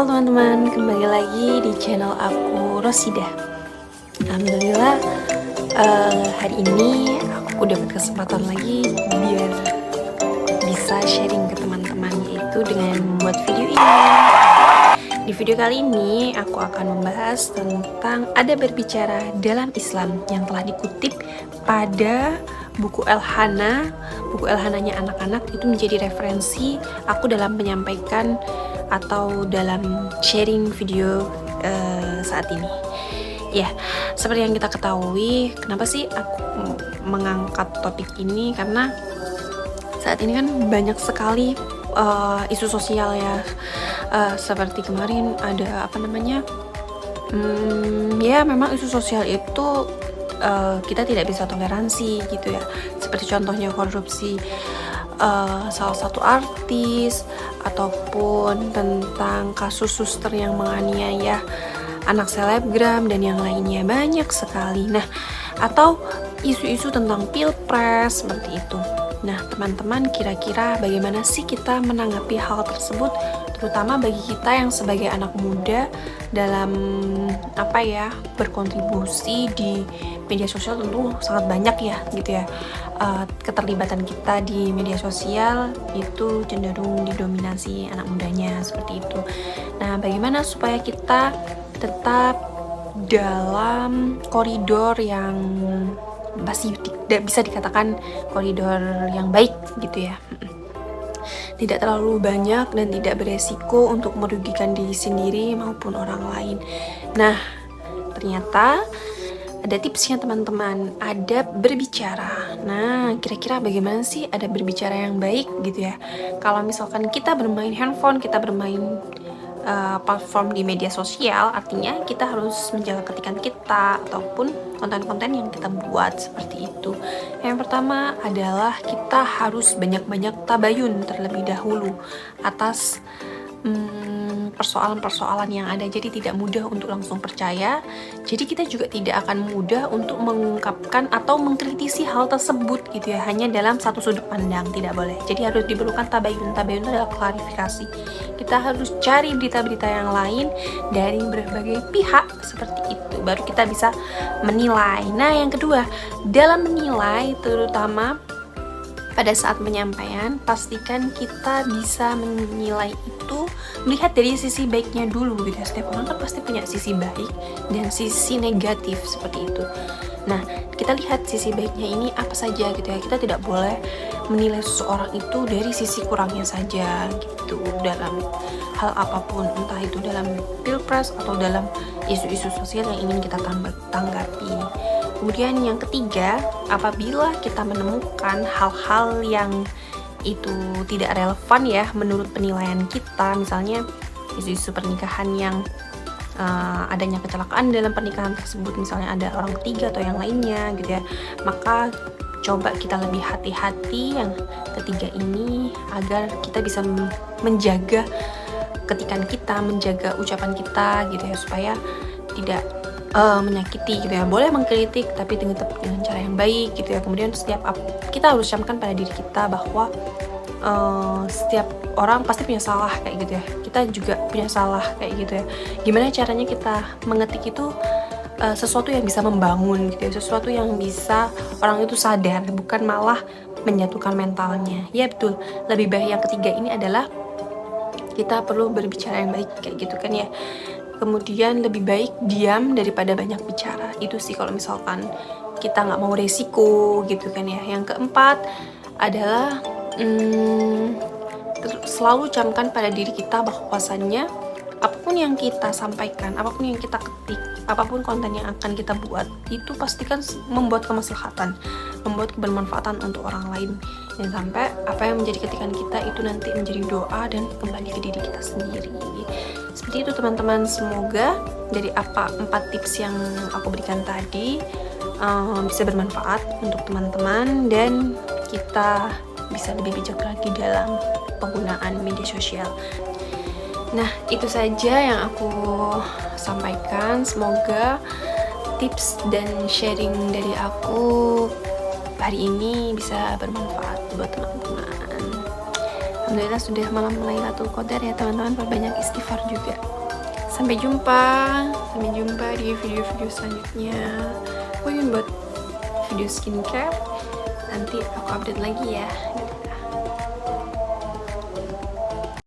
Halo teman-teman, kembali lagi di channel aku Rosida. Alhamdulillah, hari ini aku dapat kesempatan lagi biar bisa sharing ke teman-teman, yaitu dengan membuat video ini. Di video kali ini aku akan membahas tentang adab berbicara dalam Islam yang telah dikutip pada buku El-Hana. Buku El-Hananya anak-anak itu menjadi referensi aku dalam menyampaikan atau dalam sharing video saat ini. Ya, seperti yang kita ketahui, kenapa sih aku mengangkat topik ini? Karena saat ini kan banyak sekali isu sosial ya, seperti kemarin ada ya memang isu sosial itu kita tidak bisa toleransi gitu ya, seperti contohnya korupsi salah satu artis, ataupun tentang kasus suster yang menganiaya anak selebgram dan yang lainnya, banyak sekali. Nah, atau isu-isu tentang pilpres seperti itu. Nah, teman-teman, kira-kira bagaimana sih kita menanggapi hal tersebut, terutama bagi kita yang sebagai anak muda dalam berkontribusi di media sosial? Tentu sangat banyak ya gitu ya. Keterlibatan kita di media sosial itu cenderung didominasi anak mudanya seperti itu. Nah, bagaimana supaya kita tetap dalam koridor yang masih tidak bisa dikatakan koridor yang baik gitu ya, tidak terlalu banyak dan tidak beresiko untuk merugikan diri sendiri maupun orang lain. Nah, ternyata ada tipsnya teman-teman, adab berbicara. Nah, kira-kira bagaimana sih adab berbicara yang baik gitu ya? Kalau misalkan kita bermain handphone, kita bermain platform di media sosial, artinya kita harus menjaga ketikan kita ataupun konten-konten yang kita buat seperti itu. Yang pertama adalah kita harus banyak-banyak tabayun terlebih dahulu atas persoalan-persoalan yang ada, jadi tidak mudah untuk langsung percaya. Jadi kita juga tidak akan mudah untuk mengungkapkan atau mengkritisi hal tersebut gitu ya, hanya dalam satu sudut pandang, tidak boleh. Jadi harus diperlukan tabayun. Tabayun itu adalah klarifikasi. Kita harus cari berita-berita yang lain dari berbagai pihak seperti itu, baru kita bisa menilai. Nah, yang kedua, dalam menilai terutama pada saat penyampaian, pastikan kita bisa menilai itu melihat dari sisi baiknya dulu gitu ya. Setiap orang kan pasti punya sisi baik dan sisi negatif seperti itu. Nah, kita lihat sisi baiknya ini apa saja gitu ya. Kita tidak boleh menilai seseorang itu dari sisi kurangnya saja gitu, dalam hal apapun, entah itu dalam pilpres atau dalam isu-isu sosial yang ingin kita tanggapi. Kemudian yang ketiga, apabila kita menemukan hal-hal yang itu tidak relevan ya menurut penilaian kita, misalnya isu-isu pernikahan yang adanya kecelakaan dalam pernikahan tersebut, misalnya ada orang ketiga atau yang lainnya gitu ya, maka coba kita lebih hati-hati yang ketiga ini agar kita bisa menjaga ketikan kita, menjaga ucapan kita gitu ya, supaya tidak menyakiti gitu ya. Boleh mengkritik tapi dengan cara yang baik gitu ya. Kemudian kita harus camkan pada diri kita bahwa setiap orang pasti punya salah kayak gitu ya. Kita juga punya salah kayak gitu ya. Gimana caranya kita mengetik itu sesuatu yang bisa membangun gitu ya, sesuatu yang bisa orang itu sadar, bukan malah menjatuhkan mentalnya. Ya betul, lebih baik yang ketiga ini adalah kita perlu berbicara yang baik kayak gitu kan ya. Kemudian lebih baik diam daripada banyak bicara. Itu sih kalau misalkan kita nggak mau resiko gitu kan ya. Yang keempat adalah selalu camkan pada diri kita bahwasannya apapun yang kita sampaikan, apapun yang kita ketik, apapun konten yang akan kita buat, itu pastikan membuat kemaslahatan, membuat kebermanfaatan untuk orang lain. Dan sampai apa yang menjadi ketikan kita itu nanti menjadi doa dan kembali ke diri kita sendiri. Seperti itu teman-teman, semoga dari 4 tips yang aku berikan tadi bisa bermanfaat untuk teman-teman dan kita bisa lebih bijak lagi dalam penggunaan media sosial. Nah, itu saja yang aku sampaikan. Semoga tips dan sharing dari aku hari ini bisa bermanfaat buat teman-teman. Alhamdulillah sudah malam Lailatul Qadar ya teman-teman, perbanyak istighfar juga. Sampai jumpa di video-video selanjutnya. Gue ingin buat video skincare, nanti aku update lagi ya.